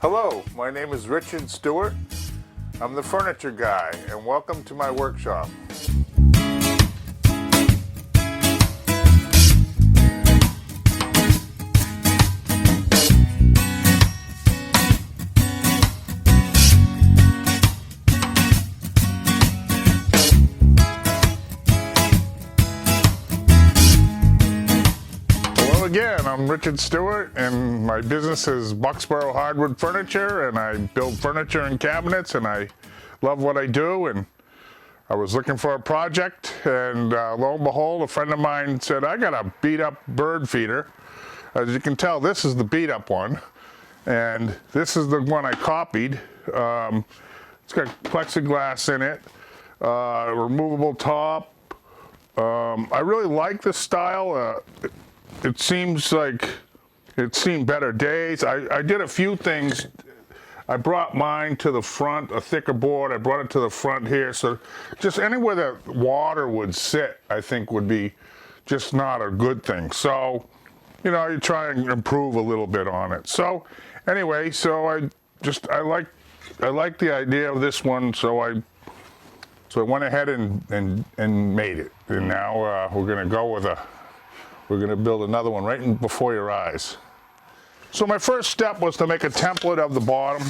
Hello, my name is Richard Stewart. I'm the furniture guy, and welcome to my workshop. Again, I'm Richard Stewart, and my business is Bucksboro Hardwood Furniture, and I build furniture and cabinets, and I love what I do. And I was looking for a project, and lo and behold, a friend of mine said, I got a beat up bird feeder. As you can tell, this is the beat up one, and this is the one I copied. It's got plexiglass in it, removable top. I really like this style. It seems like it's seen better days. I did a few things. I brought mine to the front, a thicker board. I brought it to the front here. So just anywhere that water would sit, I think would be just not a good thing. So, you know, you try and improve a little bit on it. So anyway, so I like the idea of this one. So I went ahead and made it. And now we're gonna go with we're going to build another one right before your eyes. So my first step was to make a template of the bottom,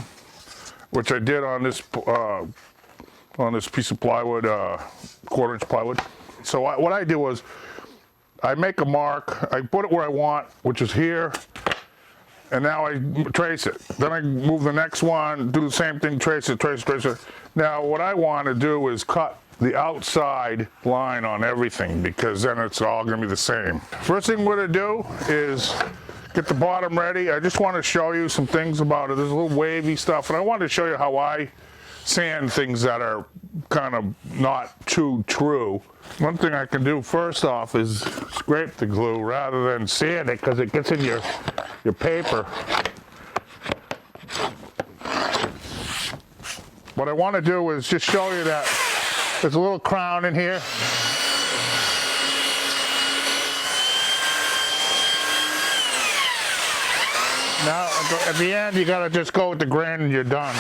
which I did on this piece of plywood, quarter-inch plywood. So what I did was I make a mark, I put it where I want, which is here, and now I trace it. Then I move the next one, do the same thing, trace it, trace it, trace it. Now what I want to do is cut the outside line on everything, because then it's all going to be the same. First thing we're going to do is get the bottom ready. I just want to show you some things about it. There's a little wavy stuff, and I wanted to show you how I sand things that are kind of not too true. One thing I can do first off is scrape the glue rather than sand it, because it gets in your paper. What I want to do is just show you that there's a little crown in here. Now, at the end, you gotta just go with the grain and you're done.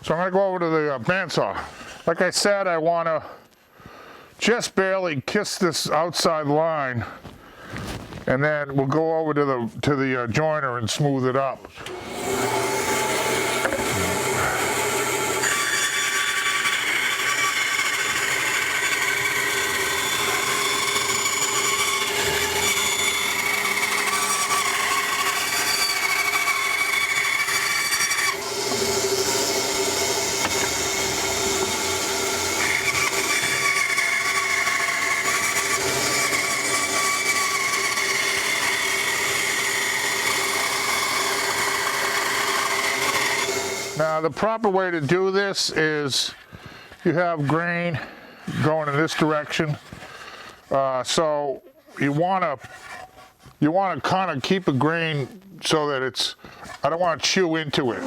So I'm gonna go over to the bandsaw. Like I said, I wanna just barely kiss this outside line, and then we'll go over to the joiner and smooth it up. Now the proper way to do this is you have grain going in this direction. So you want to kind of keep a grain so that I don't want to chew into it.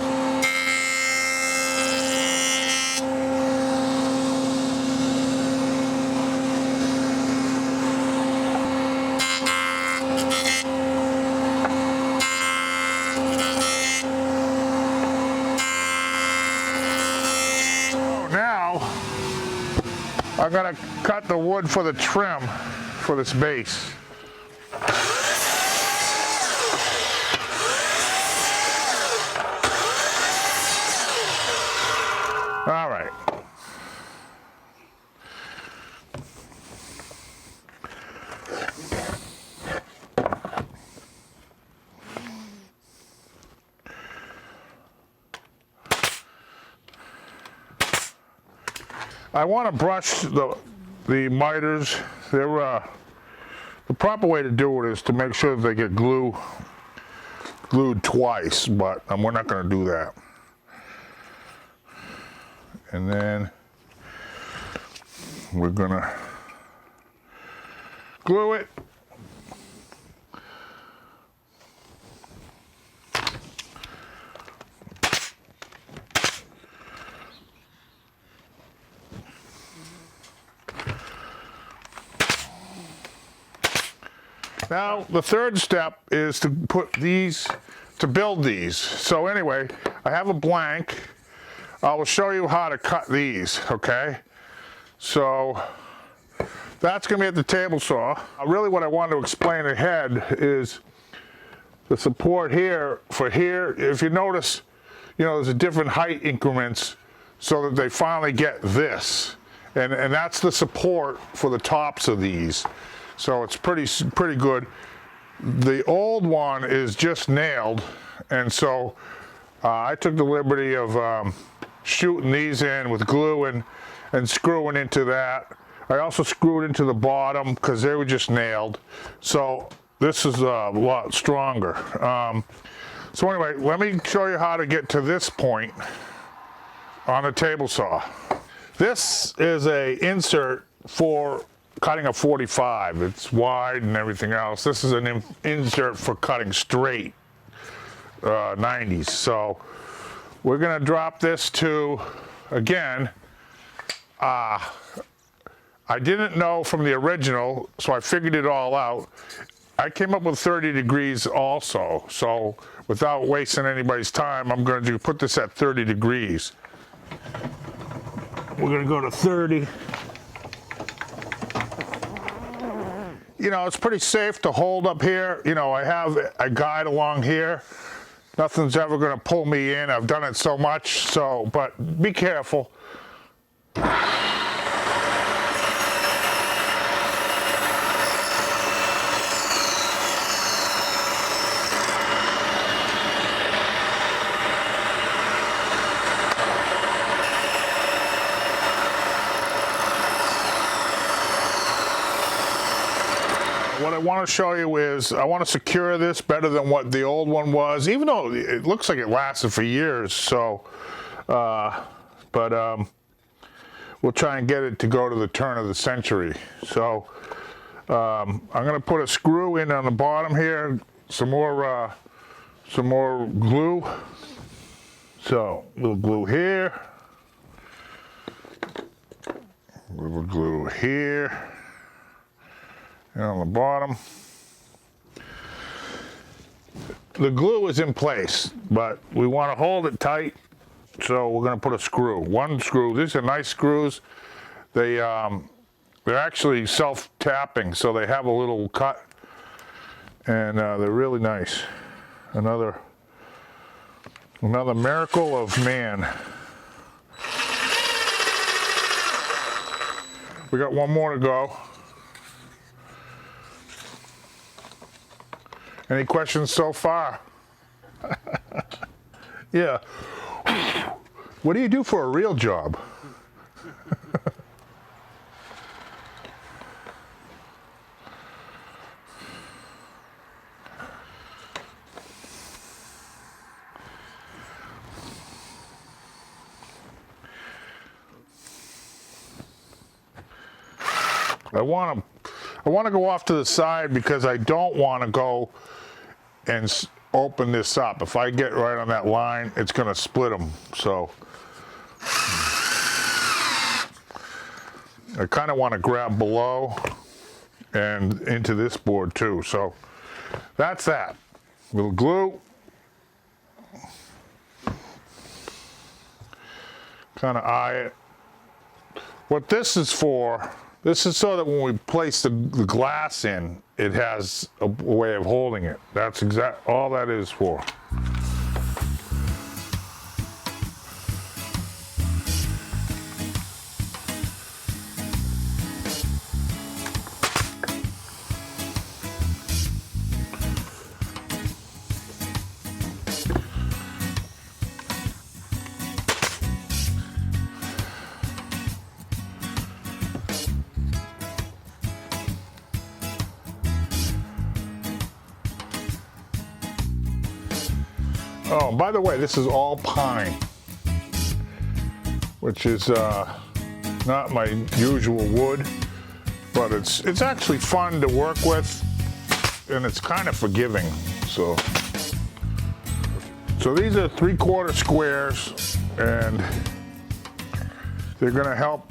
I'm going to cut the wood for the trim for this base. All right. I want to brush the miters. They're the proper way to do it is to make sure that they get glued twice, but we're not going to do that. And then we're going to glue it. Now, the third step is to build these. So anyway, I have a blank. I will show you how to cut these, okay? So that's gonna be at the table saw. Really what I wanted to explain ahead is the support here for here. If you notice, there's a different height increments so that they finally get this. And that's the support for the tops of these. So it's pretty good. The old one is just nailed, and so I took the liberty of shooting these in with glue and screwing into that. I also screwed into the bottom because they were just nailed. So this is a lot stronger. So anyway, let me show you how to get to this point on a table saw. This is a insert for cutting a 45. It's wide and everything else. This is an insert for cutting straight 90s. So we're gonna drop this to, again, I didn't know from the original, so I figured it all out. I came up with 30 degrees also. So without wasting anybody's time, I'm going to put this at 30 degrees. We're going to go to 30. It's pretty safe to hold up here. I have a guide along here. Nothing's ever going to pull me in. I've done it so much, but be careful. What I want to show you is I want to secure this better than what the old one was, even though it looks like it lasted for years. So, we'll try and get it to go to the turn of the century. So I'm going to put a screw in on the bottom here, some more glue. So a little glue here, a little glue here. And on the bottom, the glue is in place, but we want to hold it tight, so we're going to put a screw. One screw. These are nice screws. They're actually self-tapping, so they have a little cut, and they're really nice. Another miracle of man. We got one more to go. Any questions so far? Yeah. What do you do for a real job? I want to go off to the side because I don't want to go and open this up. If I get right on that line, it's going to split them. So I kind of want to grab below and into this board too. So that's that. A little glue. Kind of eye it. What this is for, this is so that when we place the glass in, it has a way of holding it. That's all that is for. Oh, by the way, this is all pine, which is not my usual wood, but it's actually fun to work with, and it's kind of forgiving. So these are 3/4 squares, and they're going to help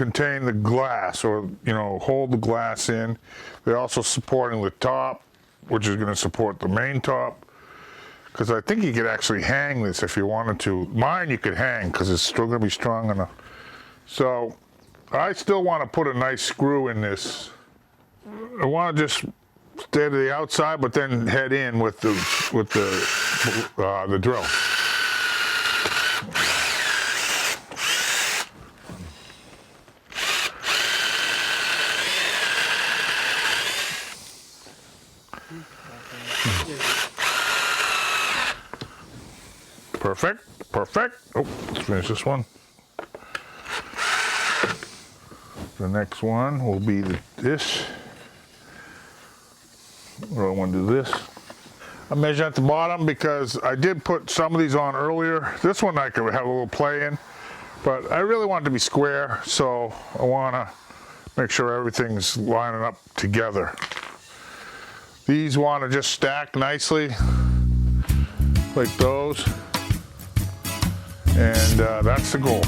contain the glass, or hold the glass in. They're also supporting the top, which is going to support the main top, because I think you could actually hang this if you wanted to. Mine you could hang because it's still going to be strong enough. So I still want to put a nice screw in this. I want to just stay to the outside, but then head in with the drill. Perfect, perfect. Oh, let's finish this one. The next one will be this. Or I want to do this. I measure at the bottom because I did put some of these on earlier. This one I could have a little play in, but I really want it to be square, so I want to make sure everything's lining up together. These want to just stack nicely, like those, and that's the goal.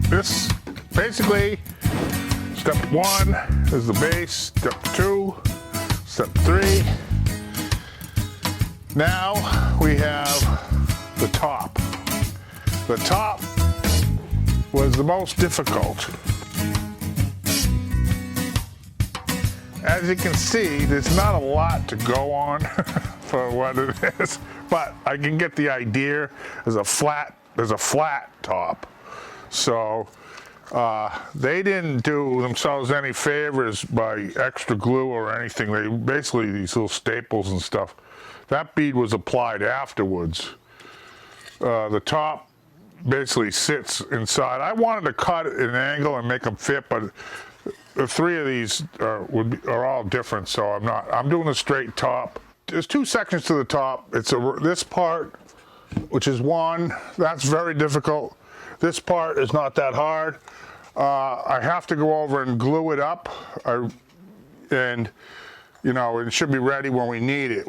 This, basically, step 1 is the base, step 2, step 3. Now we have the top. The top was the most difficult. As you can see, there's not a lot to go on for what it is, but I can get the idea. There's a flat top. So they didn't do themselves any favors by extra glue or anything. They basically, these little staples and stuff, that bead was applied afterwards. The top basically sits inside. I wanted to cut it at an angle and make them fit, but the 3 of these are all different, so I'm doing a straight top. There's 2 sections to the top. It's this part, which is 1, that's very difficult. This part is not that hard. I have to go over and glue it up, and it should be ready when we need it.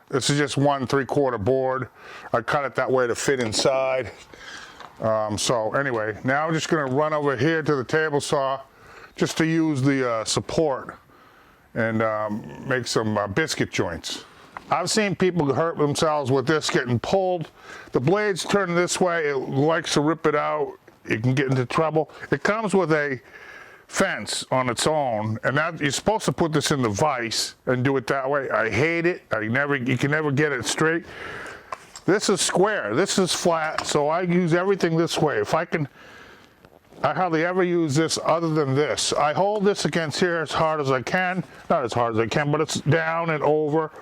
This is just 1 3/4 board. I cut it that way to fit inside. So anyway, now I'm just going to run over here to the table saw just to use the support and make some biscuit joints. I've seen people hurt themselves with this getting pulled. The blade's turning this way, it likes to rip it out. You can get into trouble. It comes with a fence on its own, and that you're supposed to put this in the vise and do it that way. I hate it. You can never get it straight. This is square, this is flat, so I use everything this way. I hardly ever use this other than this. I hold this against here as hard as I can. Not as hard as I can, but it's down and over.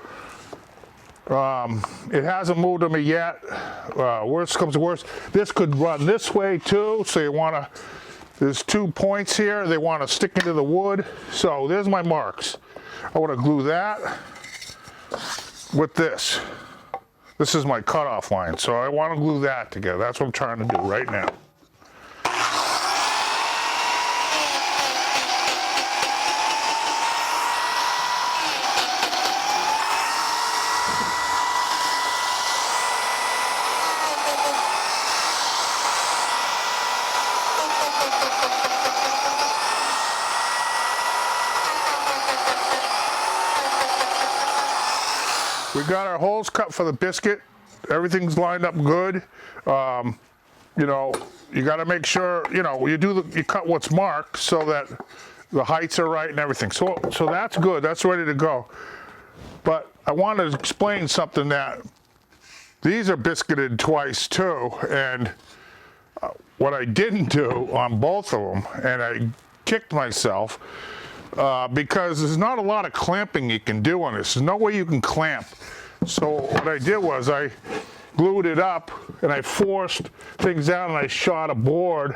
It hasn't moved on me yet. Worst comes to worst, this could run this way too, so there's 2 points here, they want to stick into the wood. So there's my marks. I want to glue that with this. This is my cutoff line, so I want to glue that together. That's what I'm trying to do right now. We got our holes cut for the biscuit. Everything's lined up good. You know, you got to make sure, you know, you cut what's marked so that the heights are right and everything. So that's good. That's ready to go. But I want to explain something, that these are biscuited twice too, and what I didn't do on both of them, and I kicked myself, because there's not a lot of clamping you can do on this. There's no way you can clamp. So what I did was I glued it up and I forced things down and I shot a board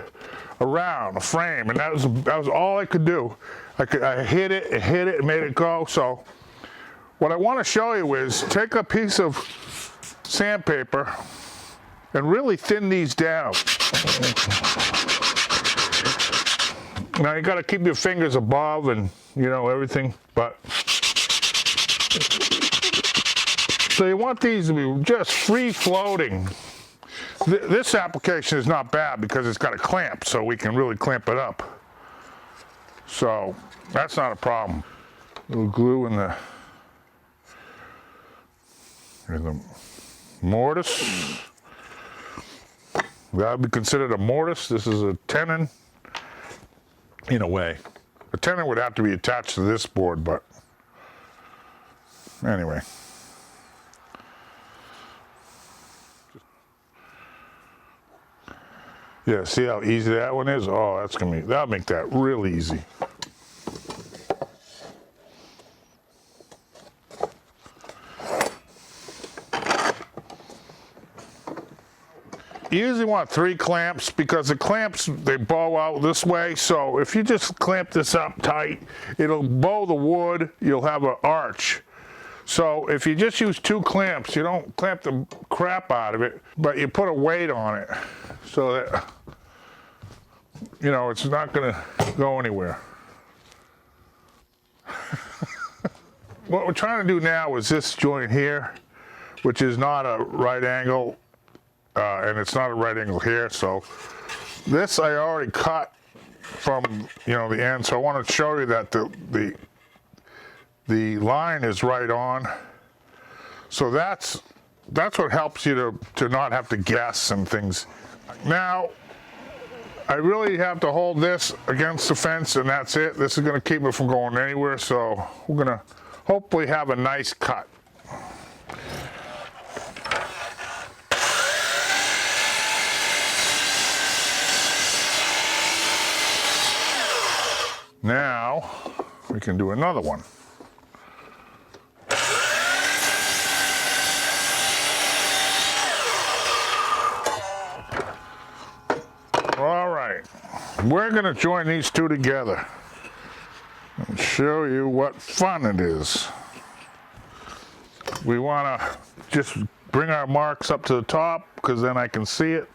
around a frame, and that was all I could do. I hit it and made it go. So what I want to show you is take a piece of sandpaper and really thin these down. Now you got to keep your fingers above and, you know, everything, but so you want these to be just free floating. This application is not bad because it's got a clamp, so we can really clamp it up. So that's not a problem. A little glue in the mortise. That would be considered a mortise. This is a tenon, in a way. A tenon would have to be attached to this board, but anyway. Yeah, see how easy that one is? Oh, that'll make that real easy. You usually want 3 clamps because the clamps, they bow out this way. So if you just clamp this up tight, it'll bow the wood, you'll have an arch. So if you just use 2 clamps, you don't clamp the crap out of it, but you put a weight on it so that, you know, it's not gonna go anywhere. What we're trying to do now is this joint here, which is not a right angle, and it's not a right angle here. So this I already cut from, you know, the end. So I want to show you that the line is right on. So that's what helps you to not have to guess and things. Now, I really have to hold this against the fence, and that's it. This is going to keep it from going anywhere. So we're going to hopefully have a nice cut. Now we can do another one. All right, we're going to join these two together and show you what fun it is. We want to just bring our marks up to the top because then I can see it.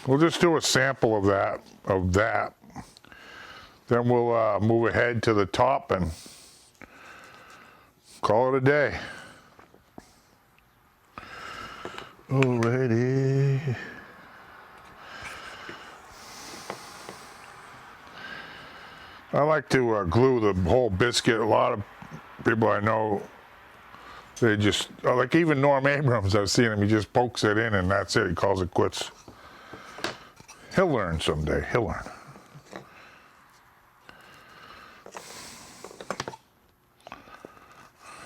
We'll just do a sample of that. Then we'll move ahead to the top and call it a day. Alrighty. I like to glue the whole biscuit. A lot of people I know, they just, like even Norm Abrams, I've seen him, he just pokes it in and that's it, he calls it quits. He'll learn someday, he'll learn.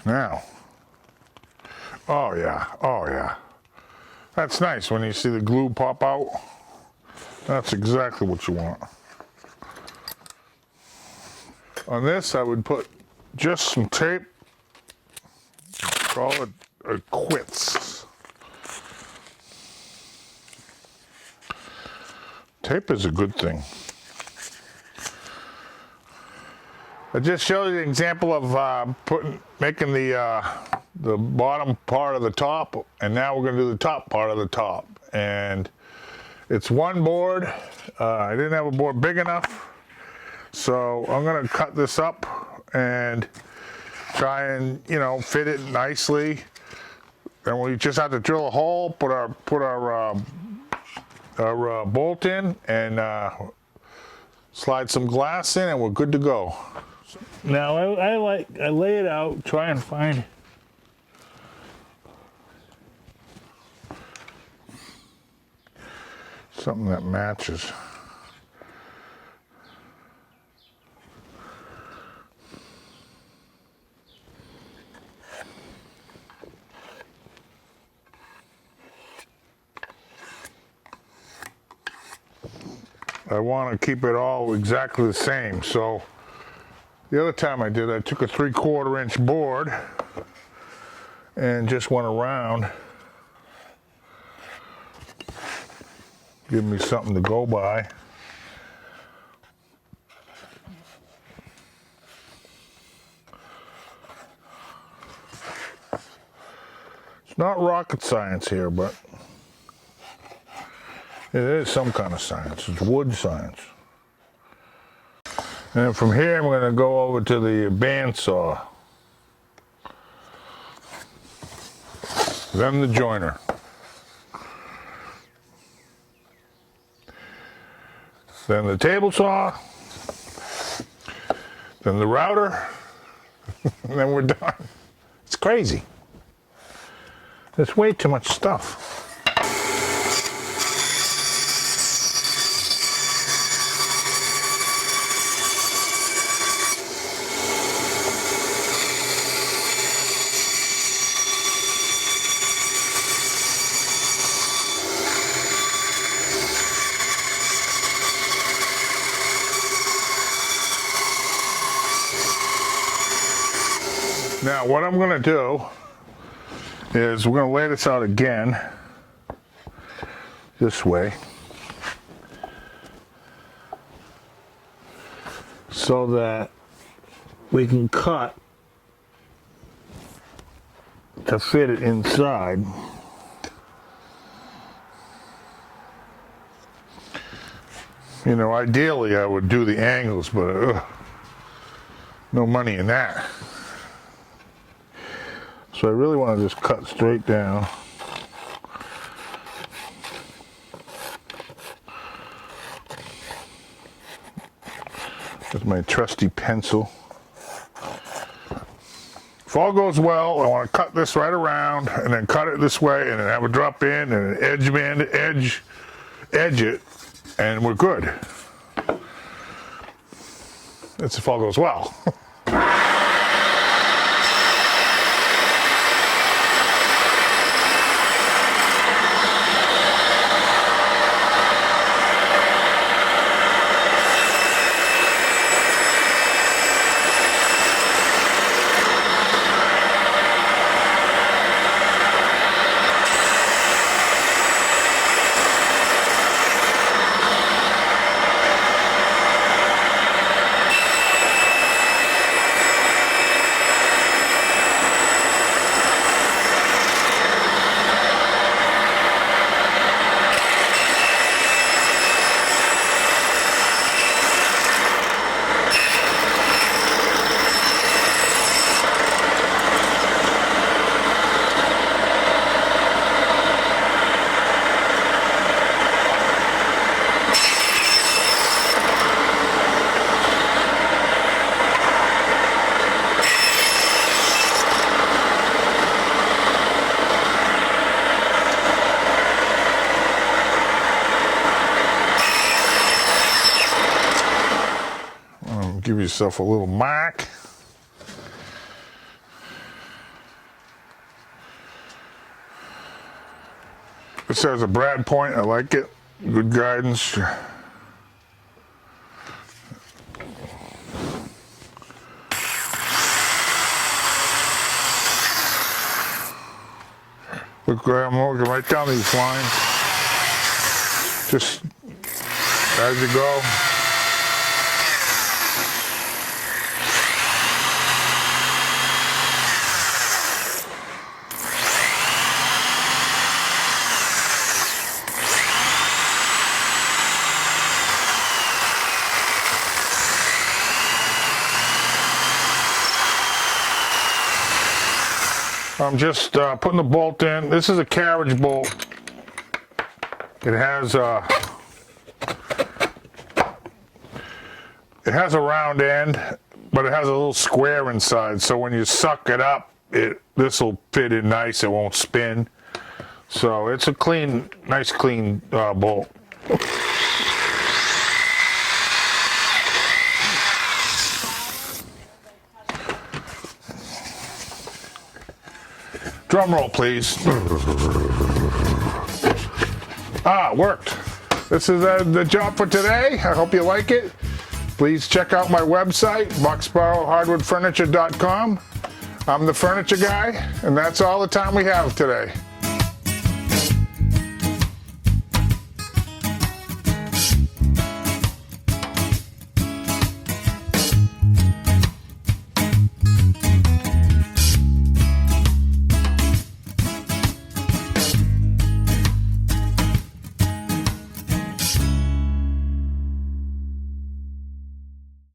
Now, oh yeah. That's nice when you see the glue pop out. That's exactly what you want. On this, I would put just some tape, call it a quits. Tape is a good thing. I just showed you an example of making the bottom part of the top, and now we're going to do the top part of the top. And it's one board. I didn't have a board big enough, so I'm going to cut this up and try and, you know, fit it nicely. And we just have to drill a hole, put our bolt in, and slide some glass in, and we're good to go. Now I lay it out, try and find something that matches. I want to keep it all exactly the same. So the other time I did, I took a 3/4 inch board and just went around. Give me something to go by. It's not rocket science here, but it is some kind of science. It's wood science. And then from here, I'm going to go over to the bandsaw. Then the joiner. Then the table saw. Then the router. And then we're done. It's crazy. There's way too much stuff. Now what I'm going to do is we're going to lay this out again this way so that we can cut to fit it inside. You know, ideally I would do the angles, but no money in that. So I really want to just cut straight down. With my trusty pencil. If all goes well, I want to cut this right around and then cut it this way and then have a drop in and an edge it, and we're good. That's if all goes well. Give yourself a little mark. This has a brad point. I like it. Good guidance. Look, I'm looking right down these lines. Just as you go. I'm just putting the bolt in. This is a carriage bolt. It has a round end, but it has a little square inside. So when you suck it up, this will fit in nice. It won't spin. So it's a clean, nice clean bolt. Drum roll, please. It worked. This is the job for today. I hope you like it. Please check out my website, boxboroughhardwoodfurniture.com. I'm the furniture guy, and that's all the time we have today.